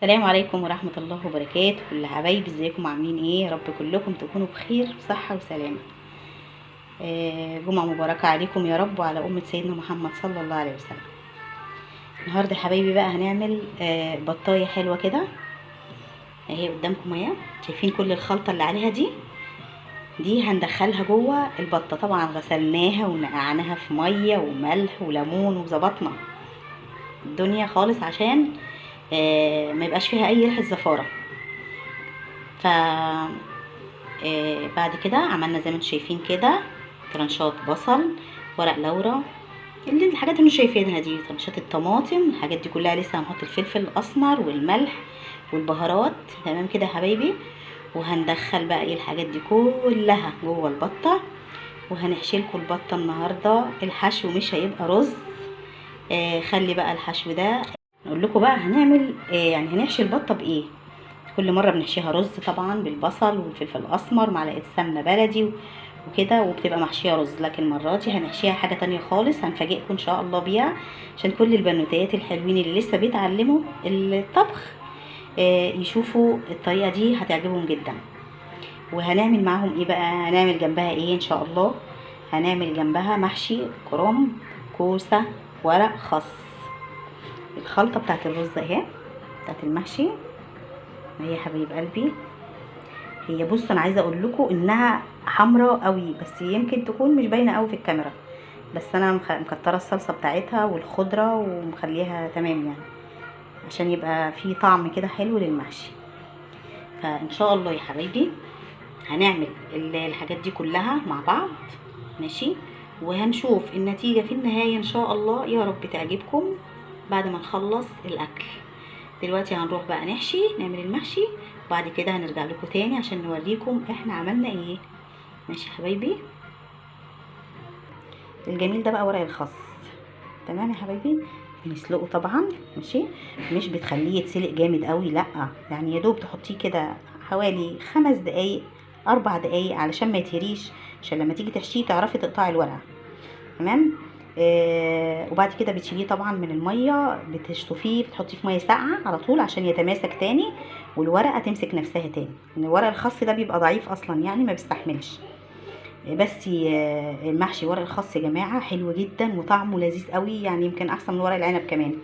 السلام عليكم ورحمة الله وبركاته. كل حبايبي ازيكم عاملين ايه؟ يا رب كلكم تكونوا بخير وصحة وسلامة. جمعة مباركة عليكم يا رب وعلى أمة سيدنا محمد صلى الله عليه وسلم. النهاردة يا حبايبي بقى هنعمل بطاية حلوة كده اهي قدامكم اهي. شايفين كل الخلطة اللي عليها دي هندخلها جوه البطة. طبعا غسلناها ونقعناها في مية وملح وليمون وظبطنا الدنيا خالص عشان ما يبقاش فيها اي ريحة زفارة. ف بعد كده عملنا زي ما انتم شايفين كده ترنشات بصل، ورق لورا، اللي الحاجات اللي انتم شايفينها دي، ترنشات الطماطم، الحاجات دي كلها. لسه هنحط الفلفل الاسمر والملح والبهارات. تمام كده يا حبايبي. وهندخل بقى ايه الحاجات دي كلها جوه البطه، وهنحشي لكم البطه النهارده. الحشو مش هيبقى رز. خلي بقى الحشو ده نقول لكم بقى هنعمل يعني هنحشي البطه بايه. كل مره بنحشيها رز طبعا بالبصل والفلفل الاسمر، معلقه سمنه بلدي وكده، وبتبقى محشيه رز. لكن المره دي هنحشيها حاجه تانية خالص، هنفاجئكم ان شاء الله بيها عشان كل البنوتات الحلوين اللي لسه بيتعلموا الطبخ يشوفوا الطريقه دي هتعجبهم جدا. وهنعمل معاهم ايه بقى؟ هنعمل جنبها ايه ان شاء الله؟ هنعمل جنبها محشي كرنب، كوسه، ورق خس. الخلطه بتاعت الرز اهي، بتاعت المحشي اهي يا حبايب قلبي. هي بص انا عايزه اقول لكم انها حمراء قوي، بس يمكن تكون مش باينه قوي في الكاميرا، بس انا مكتره الصلصه بتاعتها والخضره ومخليها تمام يعني عشان يبقى في طعم كده حلو للمحشي. فان شاء الله يا حبايبي هنعمل الحاجات دي كلها مع بعض ماشي، وهنشوف النتيجه في النهايه ان شاء الله. يا رب تعجبكم بعد ما نخلص الاكل. دلوقتي هنروح بقى نحشي، نعمل المحشي، وبعد كده هنرجع لكم تاني عشان نوريكم احنا عملنا ايه. ماشي يا حبايبي. الجميل ده بقى ورق الخس. تمام يا حبايبي. بنسلقه طبعا ماشي، مش بتخليه يتسلق جامد قوي، لا يعني يا دوب تحطيه كده حوالي 5 دقايق 4 دقايق علشان ما يتهريش، عشان لما تيجي تحشيه تعرفي تقطعي الورقه. تمام. وبعد كده بتشيليه طبعا من الميه، بتشطفيه، بتحطيه في ميه ساقعه على طول عشان يتماسك تاني والورقه تمسك نفسها تاني، لان ورق الخس ده بيبقى ضعيف اصلا يعني ما بيستحملش. بس المحشي ورق الخاص يا جماعه حلو جدا وطعمه لذيذ قوي، يعني يمكن احسن من ورق العنب كمان.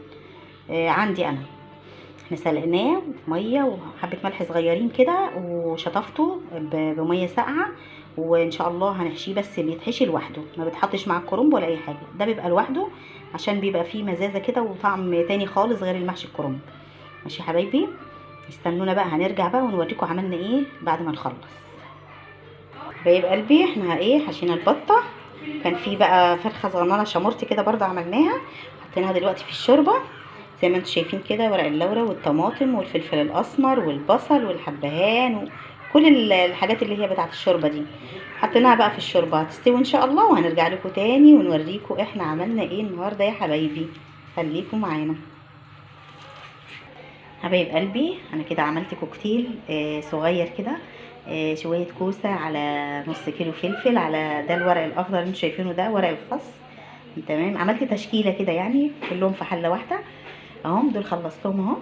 عندي انا، احنا سلقناه بميه وحبه ملح صغيرين كده وشطفته بميه ساقعه، وان شاء الله هنحشيه. بس بيتحشي لوحده، ما بيتحطش مع الكرنب ولا اي حاجه، ده بيبقى لوحده عشان بيبقى فيه مزازه كده وطعم تاني خالص غير المحشي الكرنب. ماشي يا حبايبي. استنونا بقى، هنرجع بقى ونوريكم عملنا ايه بعد ما نخلص. حبايب قلبي احنا ايه حشينا البطه. كان في بقى فرخه صغننه شمرتي كده برضه عملناها، حطيناها دلوقتي في الشوربه زي ما انتم شايفين كده. ورق اللورا والطماطم والفلفل الاسمر والبصل والحبهان وكل الحاجات اللي هي بتاعه الشوربه دي حطيناها بقى في الشوربه، هتستوي ان شاء الله، وهنرجع لكم تاني ونوريكم احنا عملنا ايه النهارده يا حبايبي. خليكم معانا حبايب قلبي. انا كده عملت كوكتيل صغير كده، شويه كوسه على نص كيلو فلفل على ده الورق الاخضر اللي انتوا شايفينه ده ورق الخس. تمام. عملت تشكيله كده يعني كلهم في حله واحده اهم. دول خلصتهم اهو.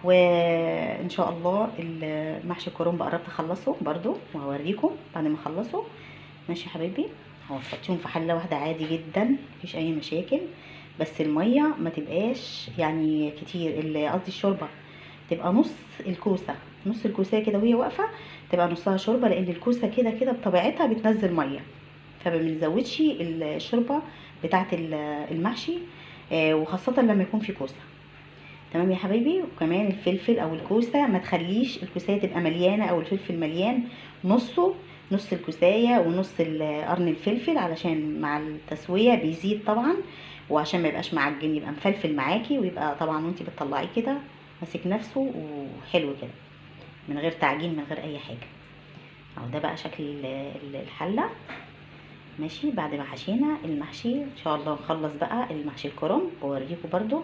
وان شاء الله المحشي الكرنب قربت اخلصه برضو وهوريكم بعد ما اخلصه. ماشي يا حبايبي. اهو تحطيهم في حله واحده عادي جدا مفيش اي مشاكل، بس الميه ما تبقاش يعني كتير، قصدي الشوربه تبقى نص الكوسه، نص الكوسه كده وهي واقفه تبقى نصها شوربه، لان الكوسه كده كده بطبيعتها بتنزل ميه، فما بنزودش الشوربه بتاعه المحشي وخاصه لما يكون في كوسه. تمام يا حبايبي. وكمان الفلفل او الكوسه ما تخليش الكوسايه تبقى مليانه او الفلفل مليان، نصه، نص الكوسايه ونص قرن الفلفل، علشان مع التسويه بيزيد طبعا، وعشان ما يبقاش معجن يبقى مفلفل معاكي، ويبقى طبعا وانتي بتطلعيه كده ماسك نفسه وحلو كده من غير تعجين من غير اي حاجه. اهو ده بقى شكل الحله. ماشي. بعد ما حشينا المحشي ان شاء الله نخلص بقى المحشي الكرنب واوريكم برضو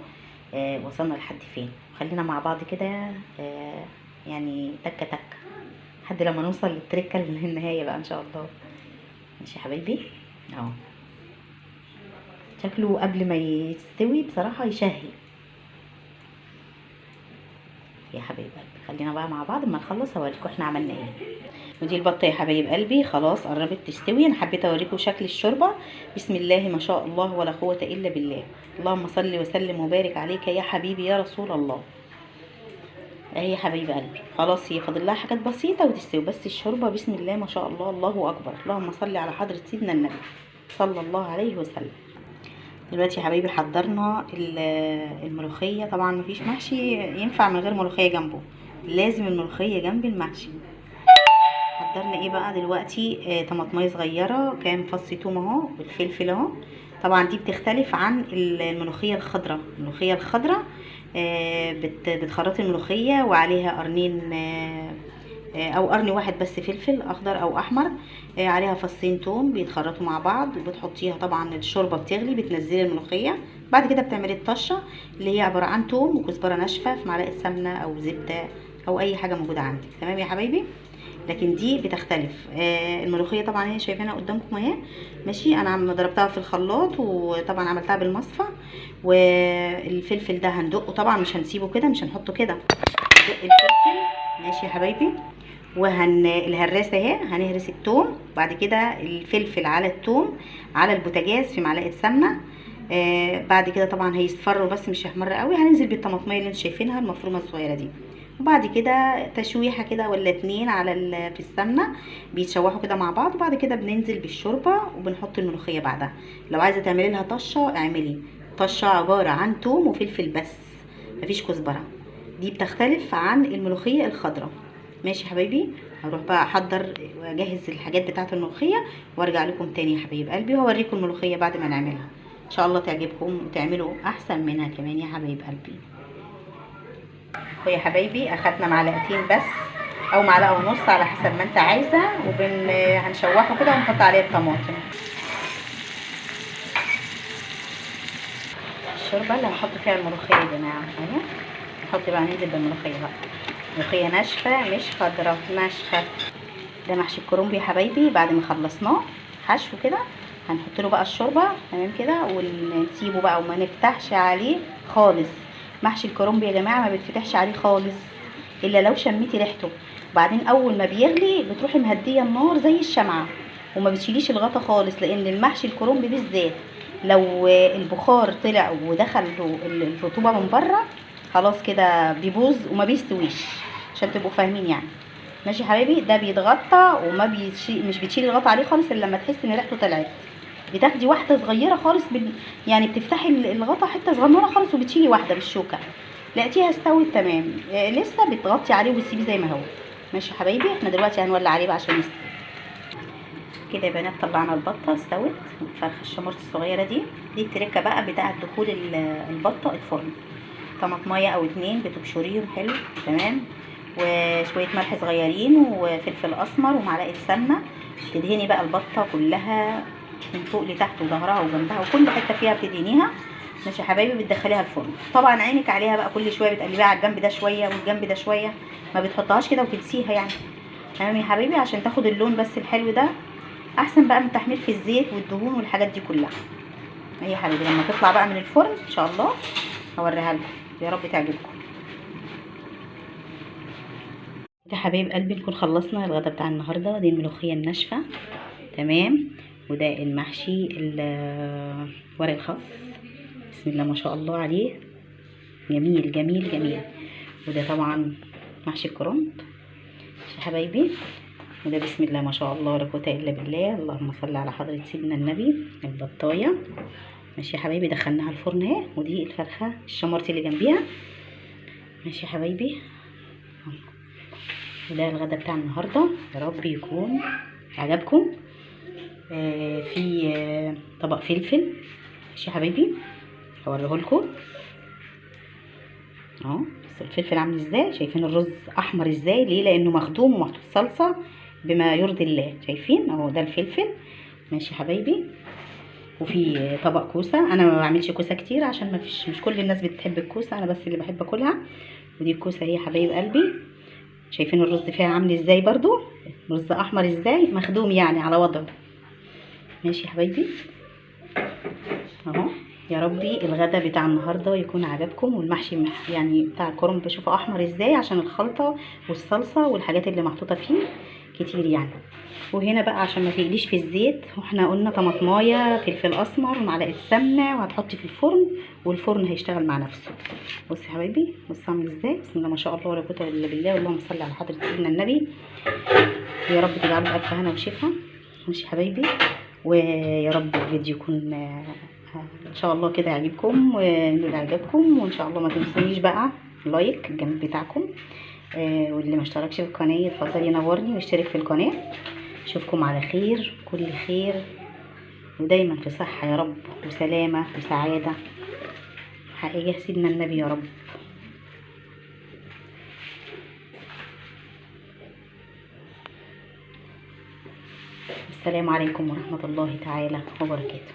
وصلنا لحد فين. خلينا مع بعض كده يعني تكه تكه لحد لما نوصل للتركه للنهايه بقى ان شاء الله. ماشي يا حبايبي. اهو شكله قبل ما يستوي بصراحه يشهي. يا حبايب قلبي خلينا بقى مع بعض اما نخلص اوريكم احنا عملنا ايه. ودي البطه يا حبايب قلبي خلاص قربت تستوي. انا حبيت اوريكم شكل الشوربه. بسم الله ما شاء الله ولا قوه الا بالله. اللهم صل وسلم وبارك عليك يا حبيبي يا رسول الله. اهي يا حبايب قلبي خلاص هي فاضل لها حاجات بسيطه وتستوي، بس الشوربه بسم الله ما شاء الله الله اكبر. اللهم صل على حضره سيدنا النبي صلى الله عليه وسلم. دلوقتي يا حبايبي حضرنا الملوخيه. طبعا مفيش محشي ينفع من غير ملوخيه جنبه، لازم الملوخيه جنب المحشي. حضرنا ايه بقى دلوقتي؟ طماطمايه صغيره، كام فص توم اهو، والفلفل اهو. طبعا دي بتختلف عن الملوخيه الخضراء. الملوخيه الخضراء بتخرطي الملوخيه وعليها قرنين او قرن واحد بس فلفل اخضر او احمر، عليها فصين توم بيتخرطوا مع بعض، وبتحطيها طبعا الشوربه بتغلي، بتنزلي الملوخيه. بعد كده بتعملي الطشه اللي هي عباره عن توم وكزبره ناشفه في معلقه سمنه او زبده او اي حاجه موجوده عندك. تمام يا حبايبي؟ لكن دي بتختلف. الملوخيه طبعا هي شايفينها قدامكم اهي ماشي. انا ضربتها في الخلاط وطبعا عملتها بالمصفى. والفلفل ده هندقه طبعا، مش هنسيبه كده، مش هنحطه كده. هندق الفلفل ماشي يا حبايبي. الهراسه اهي هنهرس التوم، بعد كده الفلفل على التوم على البوتاجاز في معلقه سمنه. بعد كده طبعا هيصفروا بس مش هيحمر قوي. هننزل بالطماطميه اللي انتوا شايفينها المفرومه الصغيره دي، وبعد كده تشويحه كده ولا اتنين في السمنه بيتشوحوا كده مع بعض. وبعد كده بننزل بالشوربه وبنحط الملوخيه بعدها. لو عايزه تعملي لها طشه اعملي طشه عباره عن توم وفلفل بس، مفيش كزبره. دي بتختلف عن الملوخيه الخضراء. ماشي يا حبايبي؟ هروح بقى احضر واجهز الحاجات بتاعه الملوخيه وارجع لكم تاني يا حبايب قلبي، وهوريكم الملوخيه بعد ما نعملها. ان شاء الله تعجبكم وتعملوا احسن منها كمان يا حبايب قلبي. ويا حبايبي اخدنا معلقتين بس او معلقه ونص على حسب ما انت عايزه، هنشوحه كده ونحط عليه الطماطم. الشوربه اللي هنحط فيها الملوخيه يا جماعه اهي. نحط بقى، ننزل بالملوخيه بقى. ملوخيه ناشفه مش خضراء، ناشفه. ده محشي الكرنب يا حبايبي. بعد ما خلصناه حشو كده هنحط له بقى الشوربه تمام كده، ونسيبه بقى وما نفتحش عليه خالص. محشي الكرنب يا جماعه ما بيتفتحش عليه خالص الا لو شميتي ريحته. وبعدين اول ما بيغلي بتروحي مهديه النار زي الشمعه، وما بتشيليش الغطا خالص، لان المحشي الكرنب بالذات لو البخار طلع ودخل الرطوبه من بره خلاص كده بيبوظ وما بيستويش، عشان تبقوا فاهمين يعني. ماشي يا حبايبي؟ ده بيتغطى وما مش بتشيلي الغطا عليه خالص الا لما تحسي ان ريحته طلعت. بتاخدي واحده صغيره خالص يعني بتفتحي الغطا حته صغنونه خالص وبتشيلي واحده بالشوكه، لقيتيها استوت تمام. لسه بتغطي عليه وبتسيبيه زي ما هو. ماشي يا حبايبي؟ احنا دلوقتي هنولع عليه بقى عشان يستوي. كده يا بنات طلعنا البطه استوت، الفرخه الشمرت الصغيره دي التركه بقى بتاعه دخول البطه الفرن. طماطمايه او اتنين بتبشريهم حلو تمام، وشويه ملح صغيرين وفلفل اسمر ومعلقه سمنه. تدهني بقى البطه كلها من فوق لتحت وظهرها وجنبها وكل حته فيها بتدهنيها. ماشي يا حبايبي؟ بتدخليها الفرن. طبعا عينك عليها بقى، كل شويه بتقلبيها على الجنب ده شويه والجنب ده شويه، ما بتحطهاش كده وتنسيها يعني. تمام يا حبايبي؟ عشان تاخد اللون بس الحلو ده، احسن بقى من التحمير في الزيت والدهون والحاجات دي كلها. اهي يا حبايبي لما تطلع بقى من الفرن ان شاء الله هوريها لكم، يا رب تعجبكم. يا حبايب قلبي نكون خلصنا الغدا بتاع النهارده. دي الملوخيه الناشفه تمام، وده المحشي ورق الخاص بسم الله ما شاء الله عليه، جميل جميل جميل. وده طبعا محشي الكرنب يا حبايبي، وده بسم الله ما شاء الله ولا قوه الا بالله. اللهم صل على حضره سيدنا النبي. البطايه ماشي يا حبايبي دخلناها الفرن اهي، ودي الفرخه الشمرتي اللي جنبيها. ماشي يا حبايبي؟ وده الغدا بتاع النهارده، يا رب يكون عجبكم. في طبق فلفل ماشي يا حبايبي هوريه لكم اهو. بس الفلفل عامل ازاي؟ شايفين الرز احمر ازاي؟ ليه؟ لانه مخدوم ومحطوط صلصه بما يرضي الله. شايفين اهو ده الفلفل ماشي يا حبايبي. وفي طبق كوسه، انا ما بعملش كوسه كتير عشان ما فيش، مش كل الناس بتحب الكوسه، انا بس اللي بحب اكلها. ودي الكوسه اهي يا حبايب قلبي. شايفين الرز فيها عامل ازاي؟ برضو رز احمر ازاي، مخدوم يعني على وضعه. ماشي يا حبايبي اهو. يا ربي الغدا بتاع النهارده يكون عجبكم، والمحشي يعني بتاع الكرنب بشوفه احمر ازاي عشان الخلطه والصلصه والحاجات اللي محطوطه فيه كتير يعني. وهنا بقى عشان ما تقليش في الزيت، واحنا قلنا طماطمايه فلفل اسمر ومعلقه سمنه، وهتحطي في الفرن والفرن هيشتغل مع نفسه. بصي يا حبايبي، بصي عامل ازاي، بسم الله ما شاء الله ولا قوه الا بالله، اللهم صل على حضره سيدنا النبي. يا رب تجعله بألف هنا وشفا. ماشي يا حبايبي، ويا رب الفيديو يكون ان شاء الله كده يعجبكم ونقول اعجابكم، وان شاء الله ما تنسونيش بقى لايك الجنب بتاعكم. واللي ما اشتركش في القناه يتفضل ينورني ويشترك في القناه. اشوفكم على خير، كل خير، ودايما في صحه يا رب وسلامه وسعاده حقيقيه سيدنا النبي يا رب. السلام عليكم ورحمه الله تعالى وبركاته.